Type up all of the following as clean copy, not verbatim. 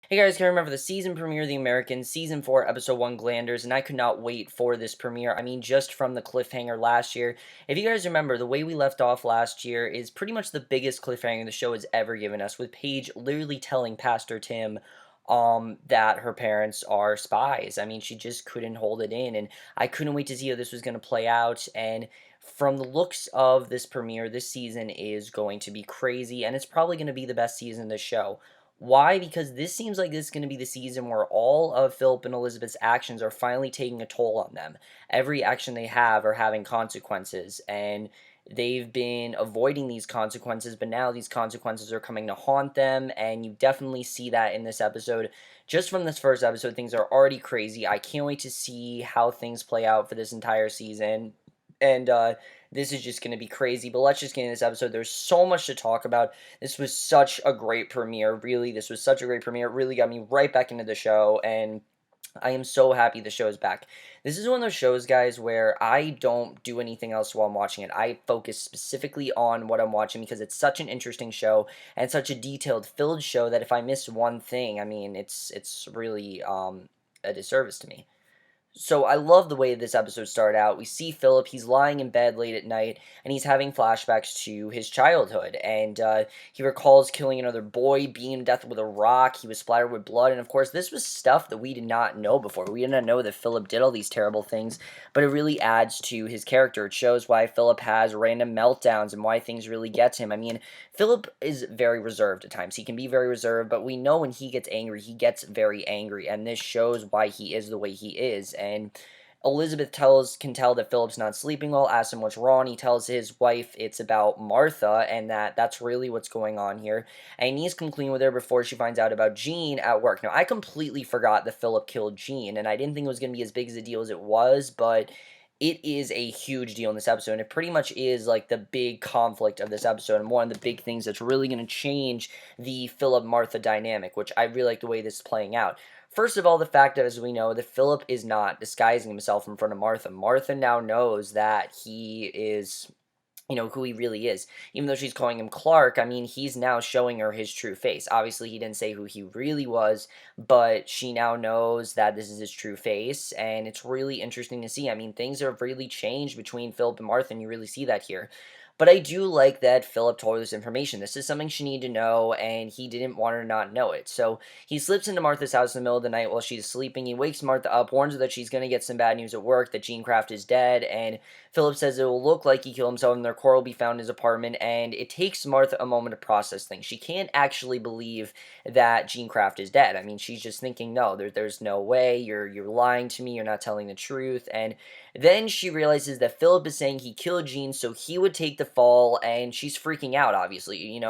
Hey guys, can I remember the season premiere of The Americans, season 4, episode 1, Glanders, and I could not wait for this premiere. I mean, just from the cliffhanger last year. If you guys remember, the way we left off last year is pretty much the biggest cliffhanger the show has ever given us, with Paige literally telling Pastor Tim that her parents are spies. I mean, she just couldn't hold it in, and I couldn't wait to see how this was going to play out, and from the looks of this premiere, this season is going to be crazy, and it's probably going to be the best season of the show. Why? Because this seems like this is going to be the season where all of Philip and Elizabeth's actions are finally taking a toll on them. Every action they have are having consequences, and they've been avoiding these consequences, but now these consequences are coming to haunt them, and you definitely see that in this episode. Just from this first episode, things are already crazy. I can't wait to see how things play out for this entire season. And this is just going to be crazy. But let's just get into this episode. There's so much to talk about. This was such a great premiere. Really, this was such a great premiere. It really got me right back into the show. And I am so happy the show is back. This is one of those shows, guys, where I don't do anything else while I'm watching it. I focus specifically on what I'm watching because it's such an interesting show and such a detailed, filled show that if I miss one thing, I mean, it's really a disservice to me. So I love the way this episode started out. We see Philip, he's lying in bed late at night, and he's having flashbacks to his childhood, and he recalls killing another boy, beating him to death with a rock, he was splattered with blood, and of course this was stuff that we did not know before. We did not know that Philip did all these terrible things, but it really adds to his character. It shows why Philip has random meltdowns and why things really get to him. I mean, Philip is very reserved at times. He can be very reserved, but we know when he gets angry, he gets very angry, and this shows why he is the way he is. And Elizabeth can tell that Philip's not sleeping well, asks him what's wrong. He tells his wife it's about Martha and that's really what's going on here. And he needs to come clean with her before she finds out about Jean at work. Now, I completely forgot that Philip killed Jean, and I didn't think it was going to be as big as a deal as it was, but it is a huge deal in this episode, and it pretty much is like the big conflict of this episode, and one of the big things that's really going to change the Philip-Martha dynamic, which I really like the way this is playing out. First of all, the fact that, as we know, that Philip is not disguising himself in front of Martha. Martha now knows that he is, who he really is. Even though she's calling him Clark, I mean, he's now showing her his true face. Obviously, he didn't say who he really was, but she now knows that this is his true face, and it's really interesting to see. I mean, things have really changed between Philip and Martha, and you really see that here. But I do like that Philip told her this information. This is something she needed to know, and he didn't want her to not know it. So he slips into Martha's house in the middle of the night while she's sleeping. He wakes Martha up, warns her that she's going to get some bad news at work, that Gene Craft is dead, and Philip says it will look like he killed himself, and their core will be found in his apartment, and it takes Martha a moment to process things. She can't actually believe that Gene Craft is dead. I mean, she's just thinking, no, there's no way, you're lying to me, you're not telling the truth, and then she realizes that Philip is saying he killed Gene so he would take the fall, and she's freaking out, obviously.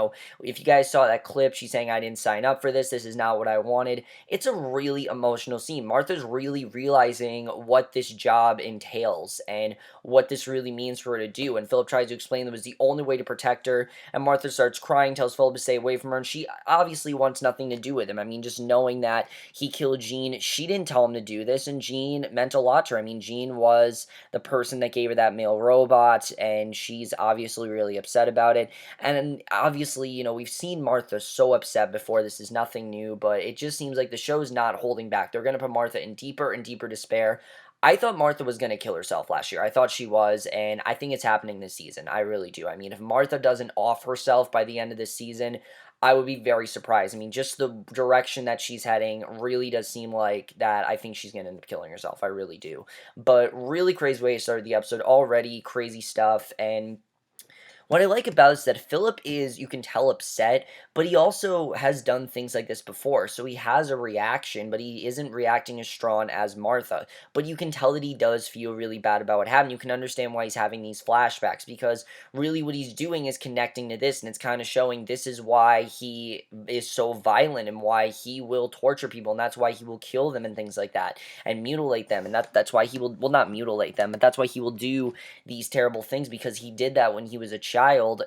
If you guys saw that clip, she's saying, I didn't sign up for this is not what I wanted. It's a really emotional scene. Martha's really realizing what this job entails, and what this really means for her to do, and Philip tries to explain that it was the only way to protect her, and Martha starts crying, tells Philip to stay away from her, and she obviously wants nothing to do with him. I mean, just knowing that he killed Jean, she didn't tell him to do this, and Jean meant a lot to her. I mean, Jean was the person that gave her that male robot, and she's obviously really upset about it. And obviously, we've seen Martha so upset before. This is nothing new, but it just seems like the show's not holding back. They're going to put Martha in deeper and deeper despair. I thought Martha was going to kill herself last year. I thought she was, and I think it's happening this season. I really do. I mean, if Martha doesn't off herself by the end of this season, I would be very surprised. I mean, just the direction that she's heading really does seem like that I think she's going to end up killing herself. I really do. But really crazy way to start the episode. Already crazy stuff, and what I like about it is that Philip is, you can tell, upset, but he also has done things like this before. So he has a reaction, but he isn't reacting as strong as Martha. But you can tell that he does feel really bad about what happened. You can understand why he's having these flashbacks, because really what he's doing is connecting to this, and it's kind of showing this is why he is so violent and why he will torture people, and that's why he will kill them and things like that, and mutilate them, and that's why he will, well, not mutilate them, but that's why he will do these terrible things, because he did that when he was a child.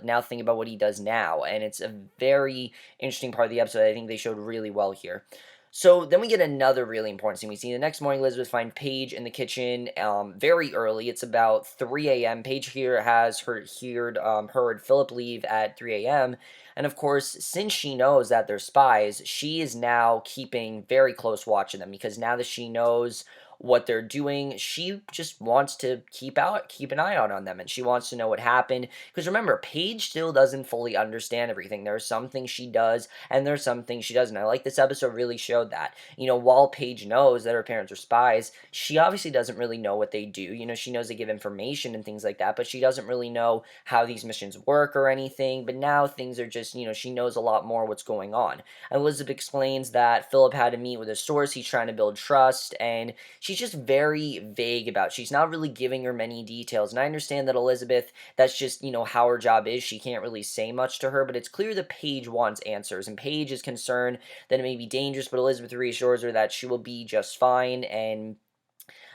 Now think about what he does now, and it's a very interesting part of the episode I think they showed really well here. So then we get another really important scene. We see the next morning Elizabeth find Paige in the kitchen very early. It's about 3 a.m. Paige here has heard Philip leave at 3 a.m. And of course, since she knows that they're spies, she is now keeping very close watch of them because now that she knows what they're doing, she just wants to keep an eye out on them, and she wants to know what happened. Because remember, Paige still doesn't fully understand everything. There are some things she does and there's some things she doesn't. I like this episode really showed that. While Paige knows that her parents are spies, she obviously doesn't really know what they do. She knows they give information and things like that, but she doesn't really know how these missions work or anything. But now things are just, she knows a lot more what's going on. Elizabeth explains that Philip had to meet with a source. He's trying to build trust, and she's just very vague about. She's not really giving her many details. And I understand that Elizabeth, that's just, how her job is. She can't really say much to her, but it's clear that Paige wants answers, and Paige is concerned that it may be dangerous, but Elizabeth reassures her that she will be just fine, and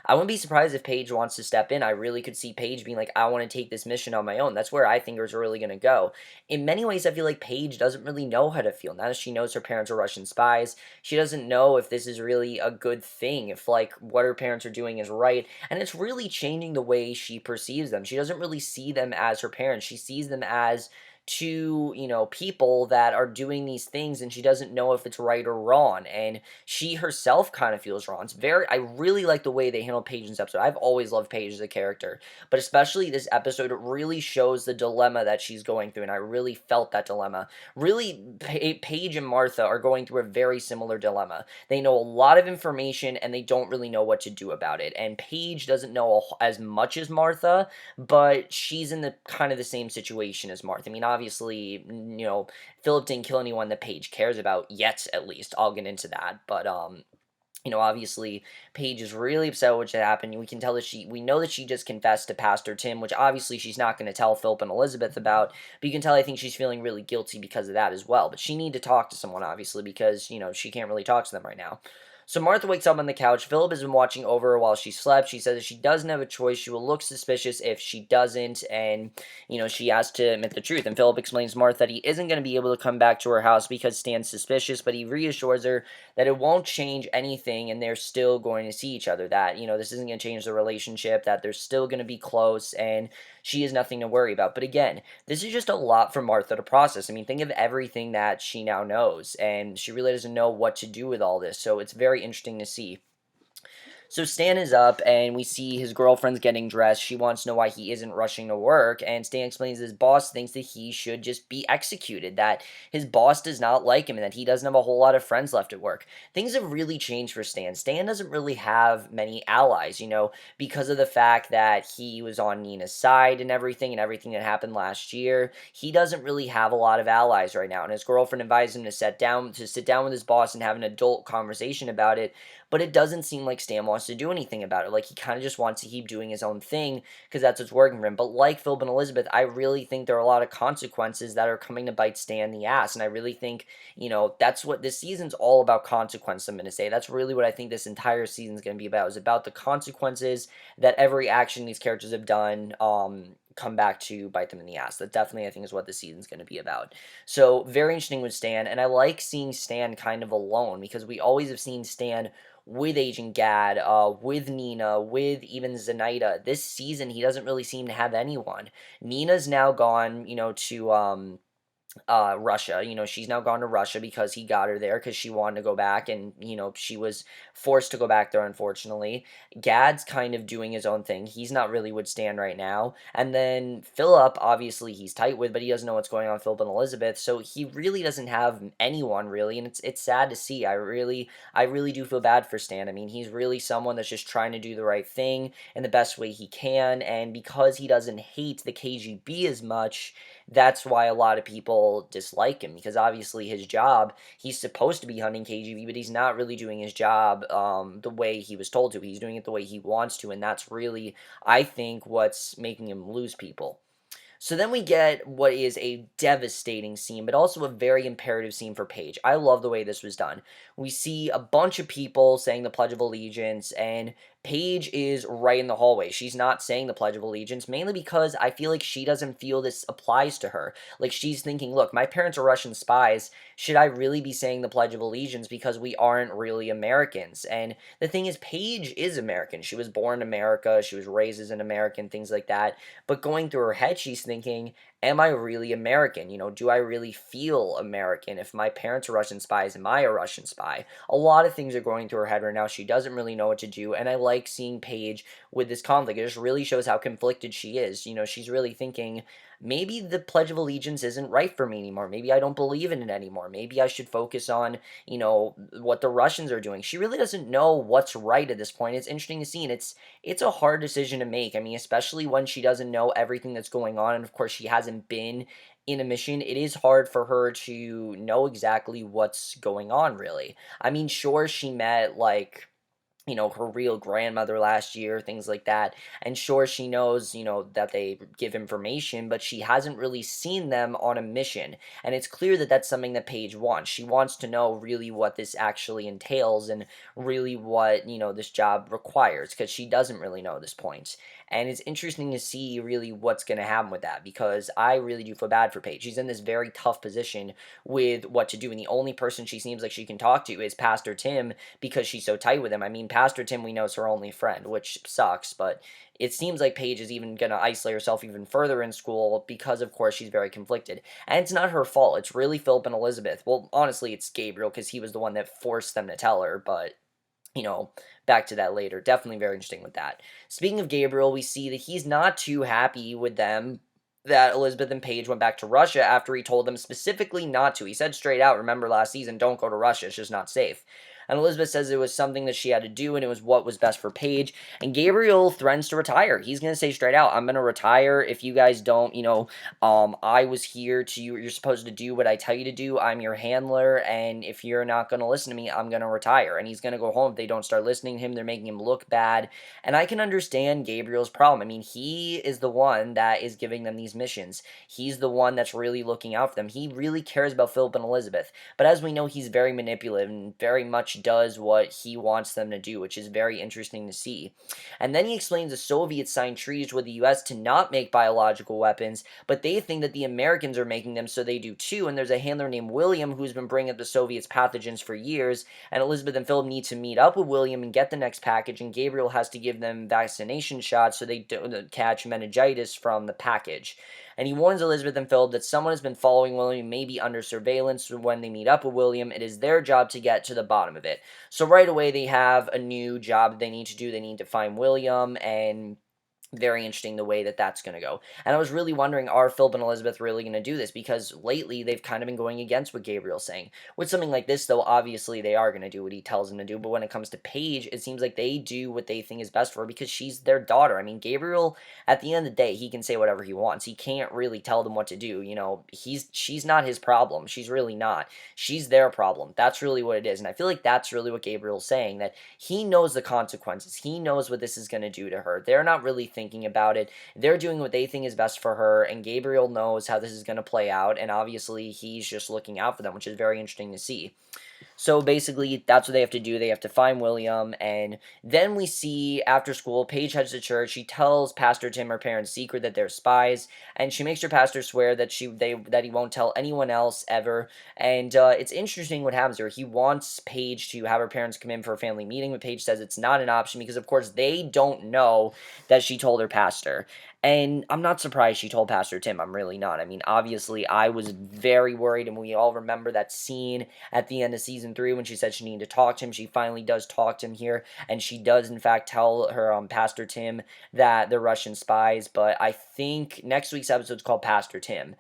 I wouldn't be surprised if Paige wants to step in. I really could see Paige being like, I want to take this mission on my own. That's where I think it's really going to go. In many ways, I feel like Paige doesn't really know how to feel. Now that she knows her parents are Russian spies, she doesn't know if this is really a good thing, if, like, what her parents are doing is right. And it's really changing the way she perceives them. She doesn't really see them as her parents. She sees them as two, people that are doing these things, and she doesn't know if it's right or wrong. And she herself kind of feels wrong. I really like the way they handle Paige in this episode. I've always loved Paige as a character, but especially this episode, it really shows the dilemma that she's going through, and I really felt that dilemma. Really, Paige and Martha are going through a very similar dilemma. They know a lot of information, and they don't really know what to do about it. And Paige doesn't know as much as Martha, but she's in the kind of the same situation as Martha. I mean, obviously, Philip didn't kill anyone that Paige cares about yet, at least. I'll get into that, but obviously, Paige is really upset with what happened. We know that she just confessed to Pastor Tim, which obviously she's not going to tell Philip and Elizabeth about, but you can tell I think she's feeling really guilty because of that as well. But she need to talk to someone, obviously, because, she can't really talk to them right now. So Martha wakes up on the couch. Philip has been watching over her while she slept. She says that she doesn't have a choice. She will look suspicious if she doesn't, and, she has to admit the truth. And Philip explains to Martha that he isn't going to be able to come back to her house because Stan's suspicious, but he reassures her that it won't change anything, and they're still going to see each other, that, this isn't going to change the relationship, that they're still going to be close, and she has nothing to worry about. But again, this is just a lot for Martha to process. I mean, think of everything that she now knows, and she really doesn't know what to do with all this, so it's very interesting to see. So Stan is up, and we see his girlfriend's getting dressed. She wants to know why he isn't rushing to work, and Stan explains his boss thinks that he should just be executed, that his boss does not like him, and that he doesn't have a whole lot of friends left at work. Things have really changed for Stan. Stan doesn't really have many allies, because of the fact that he was on Nina's side and everything that happened last year. He doesn't really have a lot of allies right now, and his girlfriend advised him to sit down with his boss and have an adult conversation about it, but it doesn't seem like Stan wants to do anything about it. Like, he kind of just wants to keep doing his own thing because that's what's working for him. But like Philip and Elizabeth, I really think there are a lot of consequences that are coming to bite Stan in the ass. And I really think, that's what this season's all about, consequence, I'm going to say. That's really what I think this entire season's going to be about. It's about the consequences that every action these characters have done come back to bite them in the ass. That definitely, I think, is what the season's going to be about. So, very interesting with Stan, and I like seeing Stan kind of alone, because we always have seen Stan with Agent Gad, with Nina, with even Zenaida. This season, he doesn't really seem to have anyone. Nina's now gone, to Russia. She's now gone to Russia because he got her there because she wanted to go back, and, she was forced to go back there, unfortunately. Gad's kind of doing his own thing. He's not really with Stan right now. And then Philip, obviously, he's tight with, but he doesn't know what's going on with Philip and Elizabeth, so he really doesn't have anyone, really, and it's sad to see. I really do feel bad for Stan. I mean, he's really someone that's just trying to do the right thing in the best way he can, and because he doesn't hate the KGB as much, that's why a lot of people dislike him, because obviously his job, he's supposed to be hunting KGB, but he's not really doing his job the way he was told to. He's doing it the way he wants to, and that's really, I think, what's making him lose people. So then we get what is a devastating scene, but also a very imperative scene for Paige. I love the way this was done. We see a bunch of people saying the Pledge of Allegiance, and Paige is right in the hallway. She's not saying the Pledge of Allegiance, mainly because I feel like she doesn't feel this applies to her. Like, she's thinking, look, my parents are Russian spies. Should I really be saying the Pledge of Allegiance because we aren't really Americans? And the thing is, Paige is American. She was born in America. She was raised as an American, things like that. But going through her head, she's thinking, am I really American? Do I really feel American? If my parents are Russian spies, am I a Russian spy? A lot of things are going through her head right now. She doesn't really know what to do, and I like seeing Paige with this conflict. It just really shows how conflicted she is. She's really thinking, maybe the Pledge of Allegiance isn't right for me anymore. Maybe I don't believe in it anymore. Maybe I should focus on, what the Russians are doing. She really doesn't know what's right at this point. It's interesting to see, and it's a hard decision to make. I mean, especially when she doesn't know everything that's going on, and of course she hasn't been in a mission. It is hard for her to know exactly what's going on, really. I mean, sure, she met, like, her real grandmother last year, things like that. And sure, she knows, that they give information, but she hasn't really seen them on a mission. And it's clear that that's something that Paige wants. She wants to know really what this actually entails and really what, this job requires, because she doesn't really know at this point. And it's interesting to see really what's going to happen with that, because I really do feel bad for Paige. She's in this very tough position with what to do, and the only person she seems like she can talk to is Pastor Tim, because she's so tight with him. I mean, Pastor Tim, we know, is her only friend, which sucks, but it seems like Paige is even going to isolate herself even further in school because, of course, she's very conflicted. And it's not her fault. It's really Philip and Elizabeth. Well, honestly, it's Gabriel, because he was the one that forced them to tell her, but back to that later. Definitely very interesting with that. Speaking of Gabriel, we see that he's not too happy with them that Elizabeth and Paige went back to Russia after he told them specifically not to. He said straight out, remember last season, don't go to Russia, it's just not safe. And Elizabeth says it was something that she had to do and it was what was best for Paige. And Gabriel threatens to retire. He's going to say straight out, I'm going to retire if you guys don't, I was here to you. You're supposed to do what I tell you to do. I'm your handler. And if you're not going to listen to me, I'm going to retire. And he's going to go home if they don't start listening to him. They're making him look bad. And I can understand Gabriel's problem. I mean, he is the one that is giving them these missions. He's the one that's really looking out for them. He really cares about Philip and Elizabeth. But as we know, he's very manipulative and very much does what he wants them to do, which is very interesting to see. And then he explains the Soviets signed treaties with the US to not make biological weapons, but they think that the Americans are making them, so they do too. And there's a handler named William who's been bringing up the Soviets' pathogens for years, and Elizabeth and Philip need to meet up with William and get the next package, and Gabriel has to give them vaccination shots so they don't catch meningitis from the package. And he warns Elizabeth and Philip that someone has been following William, may be under surveillance. When they meet up with William, it is their job to get to the bottom of it. So right away, they have a new job that they need to do. They need to find William, and very interesting the way that that's going to go. And I was really wondering, are Philip and Elizabeth really going to do this? Because lately they've kind of been going against what Gabriel's saying. With something like this, though, obviously they are going to do what he tells them to do. But when it comes to Paige, it seems like they do what they think is best for her because she's their daughter. I mean, Gabriel, at the end of the day, he can say whatever he wants. He can't really tell them what to do. She's not his problem. She's really not. She's their problem. That's really what it is. And I feel like that's really what Gabriel's saying, that he knows the consequences. He knows what this is going to do to her. They're not really thinking about it. They're doing what they think is best for her, and Gabriel knows how this is going to play out, and obviously he's just looking out for them, which is very interesting to see. So basically, that's what they have to do. They have to find William, and then we see after school, Paige heads to church. She tells Pastor Tim her parents' secret that they're spies, and she makes her pastor swear that that he won't tell anyone else ever. And it's interesting what happens here. He wants Paige to have her parents come in for a family meeting, but Paige says it's not an option because, of course, they don't know that she told her pastor. And I'm not surprised she told Pastor Tim. I'm really not. I mean, obviously, I was very worried, and we all remember that scene at the end of season 3 when she said she needed to talk to him. She finally does talk to him here, and she does, in fact, tell her Pastor Tim that they're Russian spies. But I think next week's episode is called Pastor Tim.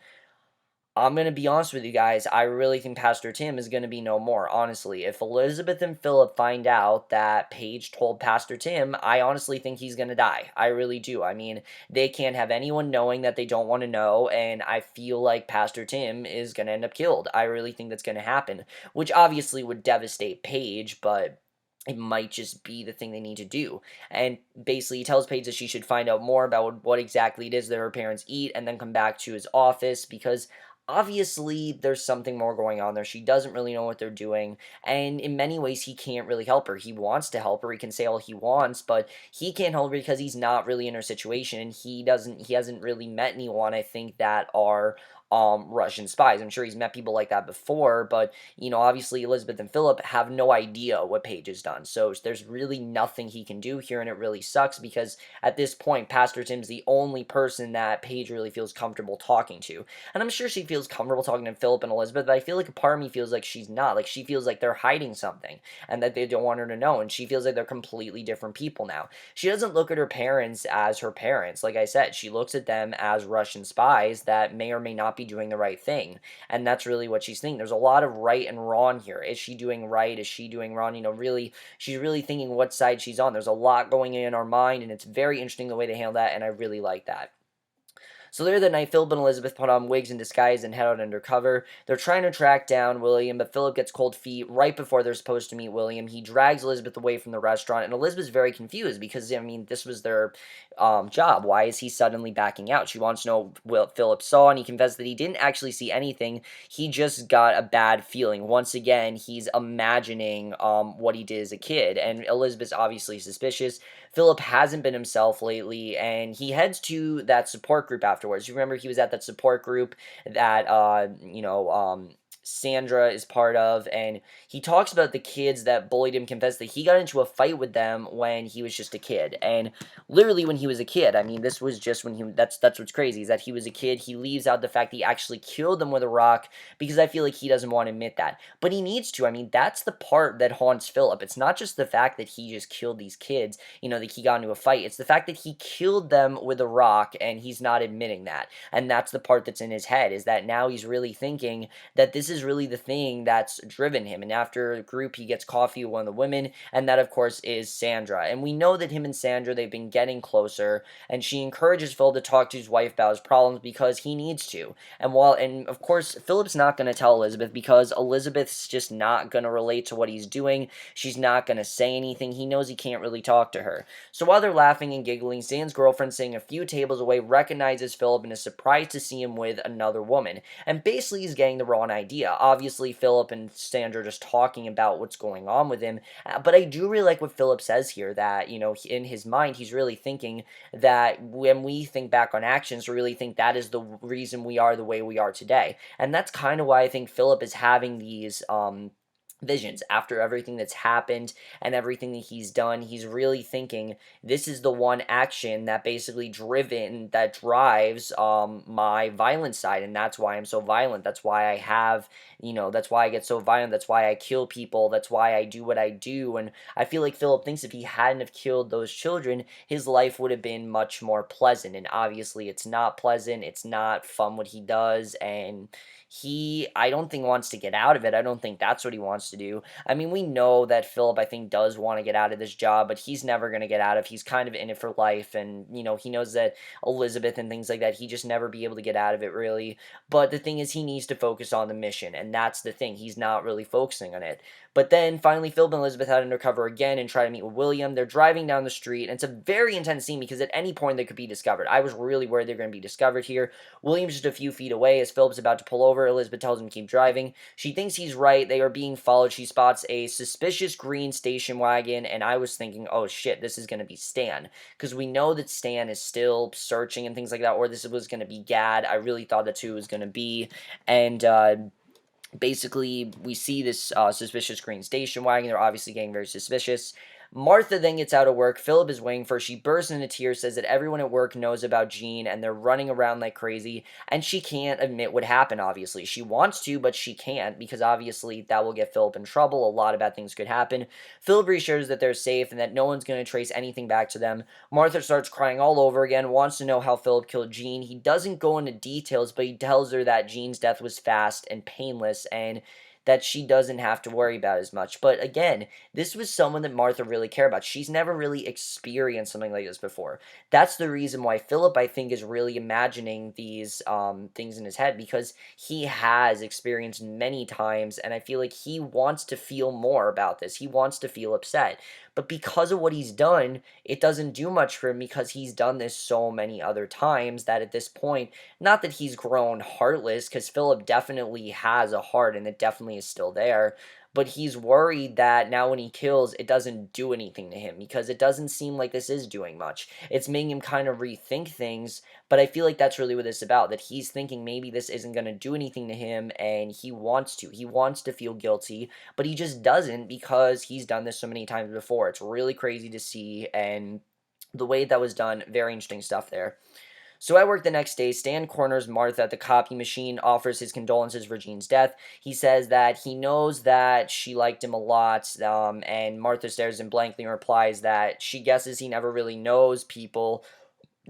I'm going to be honest with you guys, I really think Pastor Tim is going to be no more, honestly. If Elizabeth and Philip find out that Paige told Pastor Tim, I honestly think he's going to die. I really do. I mean, they can't have anyone knowing that they don't want to know, and I feel like Pastor Tim is going to end up killed. I really think that's going to happen, which obviously would devastate Paige, but it might just be the thing they need to do. And basically, he tells Paige that she should find out more about what exactly it is that her parents eat and then come back to his office, because obviously there's something more going on there. She doesn't really know what they're doing, and in many ways he can't really help her. He wants to help her. He can say all he wants, but he can't help her because he's not really in her situation, and he hasn't really met anyone, I think, that are Russian spies. I'm sure he's met people like that before, but obviously Elizabeth and Philip have no idea what Paige has done. So there's really nothing he can do here, and it really sucks because at this point, Pastor Tim's the only person that Paige really feels comfortable talking to. And I'm sure she feels comfortable talking to Philip and Elizabeth, but I feel like a part of me feels like she's not. Like she feels like they're hiding something and that they don't want her to know. And she feels like they're completely different people now. She doesn't look at her parents as her parents. Like I said, she looks at them as Russian spies that may or may not be doing the right thing. And that's really what she's thinking. There's a lot of right and wrong here. Is she doing right? Is she doing wrong? Really, she's really thinking what side she's on. There's a lot going in our mind, and it's very interesting the way they handle that, and I really like that. So later that night, Philip and Elizabeth put on wigs and disguise and head out undercover. They're trying to track down William, but Philip gets cold feet right before they're supposed to meet William. He drags Elizabeth away from the restaurant, and Elizabeth's very confused because, this was their job. Why is he suddenly backing out? She wants to know what Philip saw, and he confessed that he didn't actually see anything. He just got a bad feeling. Once again, he's imagining what he did as a kid, and Elizabeth's obviously suspicious. Philip hasn't been himself lately, and he heads to that support group afterwards. You remember he was at that support group that, Sandra is part of, and he talks about the kids that bullied him, confessed that he got into a fight with them when he was just a kid, and literally when he was a kid. This was just when that's what's crazy, is that he was a kid. He leaves out the fact that he actually killed them with a rock, because I feel like he doesn't want to admit that, but he needs to. That's the part that haunts Philip. It's not just the fact that he just killed these kids, that he got into a fight. It's the fact that he killed them with a rock, and he's not admitting that, and that's the part that's in his head, is that now he's really thinking that this is really the thing that's driven him. And after the group, he gets coffee with one of the women, and that, of course, is Sandra. And we know that him and Sandra, they've been getting closer, and she encourages Phil to talk to his wife about his problems because he needs to. And of course, Philip's not going to tell Elizabeth because Elizabeth's just not going to relate to what he's doing. She's not going to say anything. He knows he can't really talk to her. So while they're laughing and giggling, Stan's girlfriend, sitting a few tables away, recognizes Philip and is surprised to see him with another woman. And basically, he's getting the wrong idea. Obviously, Philip and Sandra are just talking about what's going on with him. But I do really like what Philip says here, that, in his mind, he's really thinking that when we think back on actions, we really think that is the reason we are the way we are today. And that's kind of why I think Philip is having these visions after everything that's happened and everything that he's done. He's really thinking this is the one action that basically drives my violent side, and that's why I'm so violent. That's why I have, that's why I get so violent. That's why I kill people. That's why I do what I do. And I feel like Philip thinks if he hadn't have killed those children, his life would have been much more pleasant. And obviously it's not pleasant. It's not fun what he does, and I don't think, wants to get out of it. I don't think that's what he wants to do. We know that Philip, I think, does want to get out of this job, but he's never going to get out of. He's kind of in it for life, and he knows that Elizabeth and things like that, he just never be able to get out of it, really. But the thing is, he needs to focus on the mission, and that's the thing. He's not really focusing on it. But then finally, Philip and Elizabeth head undercover again and try to meet with William. They're driving down the street, and it's a very intense scene because at any point they could be discovered. I was really worried they're going to be discovered here. William's just a few feet away as Philip's about to pull over. Elizabeth tells him to keep driving. She thinks he's right. They are being followed. She spots a suspicious green station wagon, and I was thinking, oh shit, this is going to be Stan. Because we know that Stan is still searching and things like that, or this was going to be Gad. I really thought that's who it was going to be. And, basically, we see this suspicious green station wagon. They're obviously getting very suspicious. Martha then gets out of work. Philip is waiting for her. She bursts into tears, says that everyone at work knows about Jean, and they're running around like crazy, and she can't admit what happened, obviously. She wants to, but she can't, because obviously that will get Philip in trouble. A lot of bad things could happen. Philip reassures that they're safe and that no one's going to trace anything back to them. Martha starts crying all over again, wants to know how Philip killed Jean. He doesn't go into details, but he tells her that Jean's death was fast and painless, and that she doesn't have to worry about as much. But again, this was someone that Martha really cared about. She's never really experienced something like this before. That's the reason why Philip, I think, is really imagining these things in his head, because he has experienced many times, and I feel like he wants to feel more about this. He wants to feel upset. But because of what he's done, it doesn't do much for him, because he's done this so many other times that at this point, not that he's grown heartless, because Philip definitely has a heart and it definitely is still there, but he's worried that now when he kills, it doesn't do anything to him, because it doesn't seem like this is doing much. It's making him kind of rethink things, but I feel like that's really what it's about, that he's thinking maybe this isn't going to do anything to him, and he wants to. He wants to feel guilty, but he just doesn't, because he's done this so many times before. It's really crazy to see, and the way that was done, very interesting stuff there. So at work the next day, Stan corners Martha at the copy machine, offers his condolences for Jean's death. He says that he knows that she liked him a lot, and Martha stares and blankly replies that she guesses he never really knows people,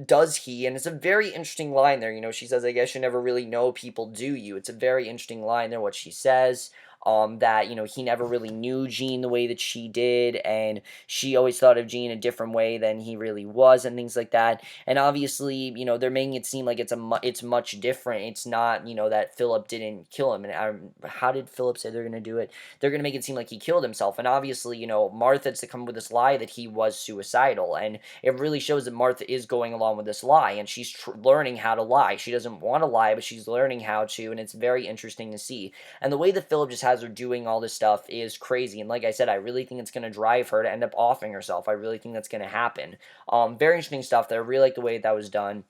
does he? And it's a very interesting line there. She says, I guess you never really know people, do you? It's a very interesting line there, what she says. That, he never really knew Jean the way that she did, and she always thought of Jean a different way than he really was, and things like that. And obviously, they're making it seem like it's much different. It's not, that Philip didn't kill him. And how did Philip say they're going to do it? They're going to make it seem like he killed himself. And obviously, Martha's to come up with this lie that he was suicidal, and it really shows that Martha is going along with this lie, and she's learning how to lie. She doesn't want to lie, but she's learning how to, and it's very interesting to see. And the way that Philip just has her doing all this stuff is crazy, and like I said, I really think it's going to drive her to end up offing herself. I really think that's going to happen. Very interesting stuff there. I really like the way that was done.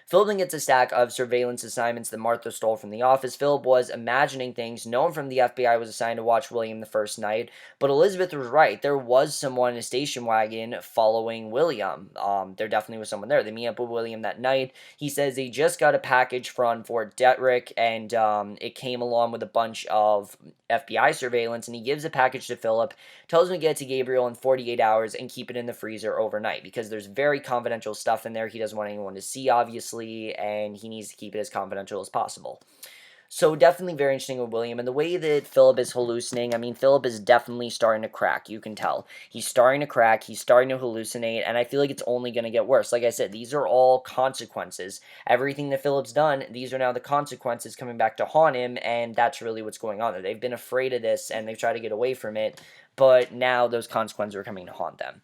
Philip then gets a stack of surveillance assignments that Martha stole from the office. Philip was imagining things. No one from the FBI was assigned to watch William the first night, but Elizabeth was right. There was someone in a station wagon following William. There definitely was someone there. They meet up with William that night. He says they just got a package from Fort Detrick, and it came along with a bunch of FBI surveillance, and he gives a package to Philip, tells him to get it to Gabriel in 48 hours and keep it in the freezer overnight, because there's very confidential stuff in there he doesn't want anyone to see, obviously, and he needs to keep it as confidential as possible. So definitely very interesting with William, and the way that Philip is hallucinating, I mean, Philip is definitely starting to crack, you can tell. He's starting to crack, he's starting to hallucinate, and I feel like it's only going to get worse. Like I said, these are all consequences. Everything that Philip's done, these are now the consequences coming back to haunt him, and that's really what's going on there. They've been afraid of this, and they've tried to get away from it, but now those consequences are coming to haunt them.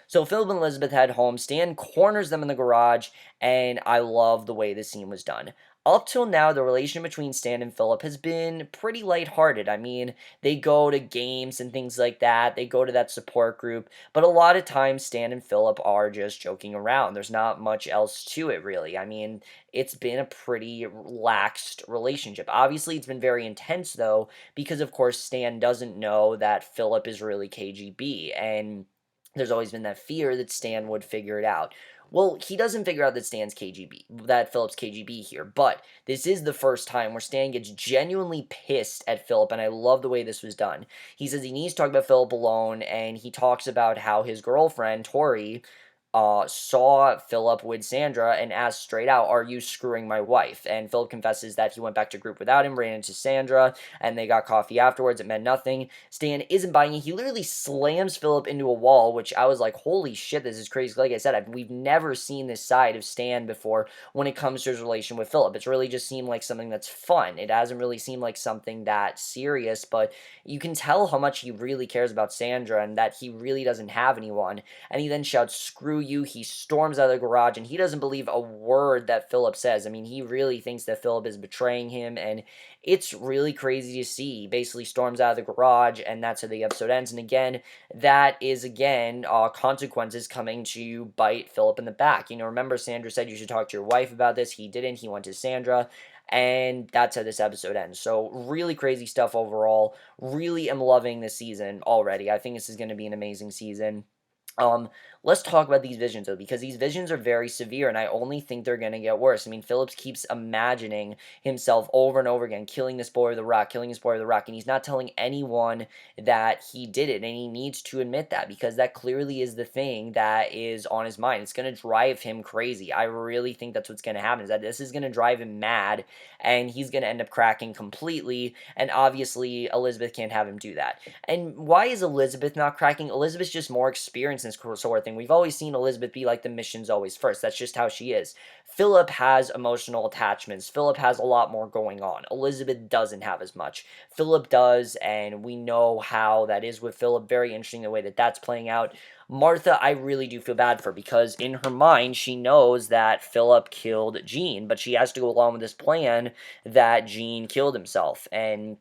So Philip and Elizabeth head home. Stan corners them in the garage, and I love the way this scene was done. Up till now, the relation between Stan and Philip has been pretty lighthearted. I mean, they go to games and things like that. They go to that support group. But a lot of times, Stan and Philip are just joking around. There's not much else to it, really. I mean, it's been a pretty relaxed relationship. Obviously, it's been very intense, though, because, of course, Stan doesn't know that Philip is really KGB. And there's always been that fear that Stan would figure it out. Well, he doesn't figure out that that Philip's KGB here, but this is the first time where Stan gets genuinely pissed at Philip, and I love the way this was done. He says he needs to talk about Philip alone, and he talks about how his girlfriend, Tori, saw Philip with Sandra and asked straight out, "Are you screwing my wife?" And Philip confesses that he went back to group without him, ran into Sandra, and they got coffee afterwards. It meant nothing. Stan isn't buying it. He literally slams Philip into a wall, which I was like, holy shit, this is crazy. Like I said, we've never seen this side of Stan before when it comes to his relation with Philip. It's really just seemed like something that's fun. It hasn't really seemed like something that serious, but you can tell how much he really cares about Sandra and that he really doesn't have anyone. And he then shouts, "Screw you." He storms out of the garage, and he doesn't believe a word that Philip says. I mean, he really thinks that Philip is betraying him, and it's really crazy to see. He basically storms out of the garage, and that's how the episode ends. And again, that is, consequences coming to bite Philip in the back. Remember Sandra said you should talk to your wife about this. He didn't. He went to Sandra. And that's how this episode ends. So really crazy stuff overall. Really am loving this season already. I think this is going to be an amazing season. Um, let's talk about these visions though, because these visions are very severe, and I only think they're gonna get worse. I mean, Phillips keeps imagining himself over and over again, killing this boy with the rock, killing this boy with the rock, and he's not telling anyone that he did it, and he needs to admit that because that clearly is the thing that is on his mind. It's gonna drive him crazy. I really think that's what's gonna happen, is that this is gonna drive him mad, and he's gonna end up cracking completely, and obviously Elizabeth can't have him do that. And why is Elizabeth not cracking? Elizabeth's just more experienced in this sort of thing. We've always seen Elizabeth be like the mission's always first. That's just how she is. Philip has emotional attachments. Philip has a lot more going on. Elizabeth doesn't have as much. Philip does, and we know how that is with Philip. Very interesting the way that that's playing out. Martha, I really do feel bad for, because in her mind, she knows that Philip killed Jean, but she has to go along with this plan that Jean killed himself. And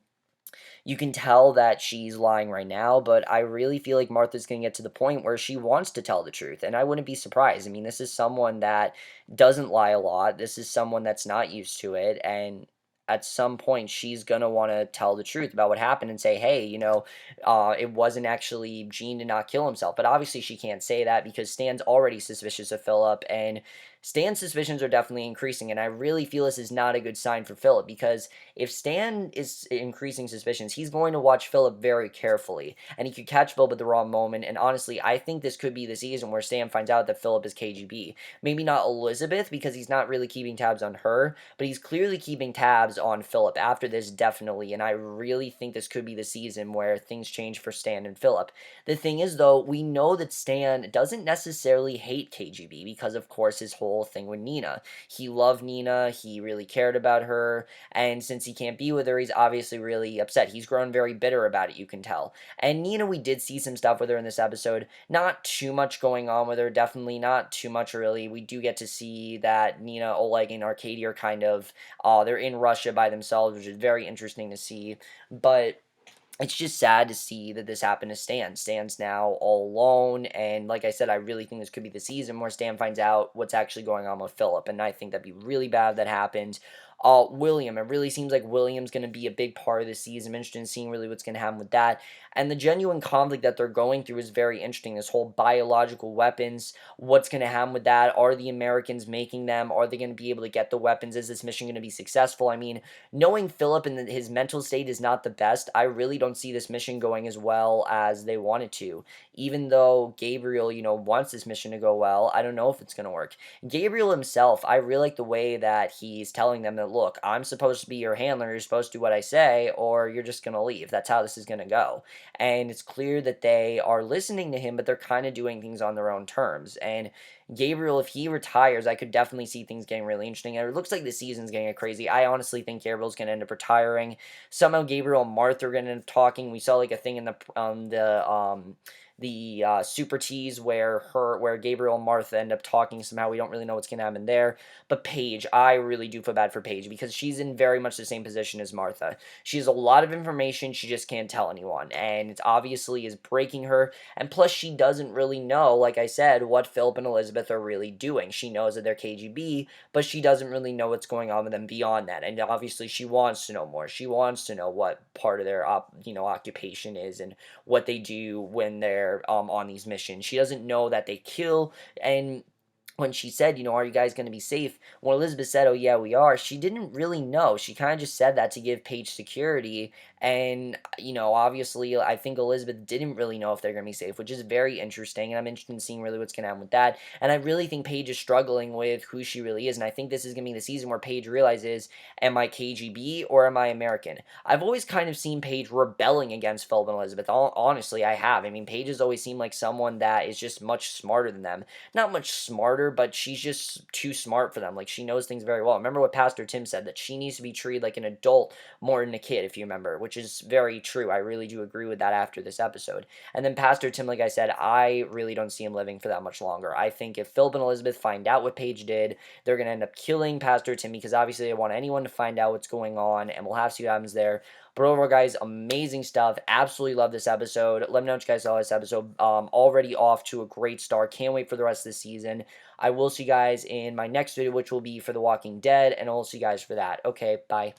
you can tell that she's lying right now, but I really feel like Martha's going to get to the point where she wants to tell the truth, and I wouldn't be surprised. I mean, this is someone that doesn't lie a lot. This is someone that's not used to it, and at some point she's going to want to tell the truth about what happened and say, hey, it wasn't actually Gene did not kill himself. But obviously she can't say that because Stan's already suspicious of Philip, and Stan's suspicions are definitely increasing, and I really feel this is not a good sign for Philip, because if Stan is increasing suspicions, he's going to watch Philip very carefully, and he could catch Philip at the wrong moment. And honestly, I think this could be the season where Stan finds out that Philip is KGB. Maybe not Elizabeth, because he's not really keeping tabs on her, but he's clearly keeping tabs on Philip after this, definitely. And I really think this could be the season where things change for Stan and Philip. The thing is, though, we know that Stan doesn't necessarily hate KGB because, of course, his whole thing with Nina. He loved Nina, he really cared about her, and since he can't be with her, he's obviously really upset. He's grown very bitter about it, you can tell. And Nina, we did see some stuff with her in this episode. Not too much going on with her, definitely not too much, really. We do get to see that Nina, Oleg, and Arcadia are kind of, they're in Russia by themselves, which is very interesting to see. But it's just sad to see that this happened to Stan. Stan's now all alone, and like I said, I really think this could be the season where Stan finds out what's actually going on with Philip, and I think that'd be really bad if that happened. William, it really seems like William's going to be a big part of the season. I'm interested in seeing really what's going to happen with that. And the genuine conflict that they're going through is very interesting. This whole biological weapons, what's going to happen with that? Are the Americans making them? Are they going to be able to get the weapons? Is this mission going to be successful? I mean, knowing Philip and his mental state is not the best, I really don't see this mission going as well as they want it to. Even though Gabriel, wants this mission to go well, I don't know if it's going to work. Gabriel himself, I really like the way that he's telling them that, look, I'm supposed to be your handler, you're supposed to do what I say, or you're just going to leave. That's how this is going to go. And it's clear that they are listening to him, but they're kind of doing things on their own terms. And Gabriel, if he retires, I could definitely see things getting really interesting. And it looks like the season's getting crazy. I honestly think Gabriel's going to end up retiring. Somehow Gabriel and Martha are going to end up talking. We saw like a thing in the Super Tease where Gabriel and Martha end up talking somehow. We don't really know what's going to happen there. But Paige, I really do feel bad for Paige because she's in very much the same position as Martha. She has a lot of information, she just can't tell anyone, and it obviously is breaking her. And plus, she doesn't really know, like I said, what Philip and Elizabeth are really doing. She knows that they're KGB, but she doesn't really know what's going on with them beyond that. And obviously, she wants to know more. She wants to know what part of their occupation is and what they do when they're on these missions. She doesn't know that they kill. And when she said, are you guys going to be safe? When Elizabeth said, oh, yeah, we are, she didn't really know. She kind of just said that to give Paige security. And, obviously, I think Elizabeth didn't really know if they're going to be safe, which is very interesting. And I'm interested in seeing really what's going to happen with that. And I really think Paige is struggling with who she really is. And I think this is going to be the season where Paige realizes, am I KGB or am I American? I've always kind of seen Paige rebelling against Philip and Elizabeth. Honestly, I have. I mean, Paige has always seemed like someone that is just much smarter than them. Not much smarter, but she's just too smart for them. Like, she knows things very well. Remember what Pastor Tim said, that she needs to be treated like an adult more than a kid, if you remember, which is very true. I really do agree with that after this episode. And then Pastor Tim, like I said, I really don't see him living for that much longer. I think if Philip and Elizabeth find out what Paige did, they're going to end up killing Pastor Tim because obviously they want anyone to find out what's going on, and we'll have to see what happens there. But overall, guys, amazing stuff. Absolutely love this episode. Let me know what you guys saw this episode. Already off to a great start. Can't wait for the rest of the season. I will see you guys in my next video, which will be for The Walking Dead, and I'll see you guys for that. Okay, bye.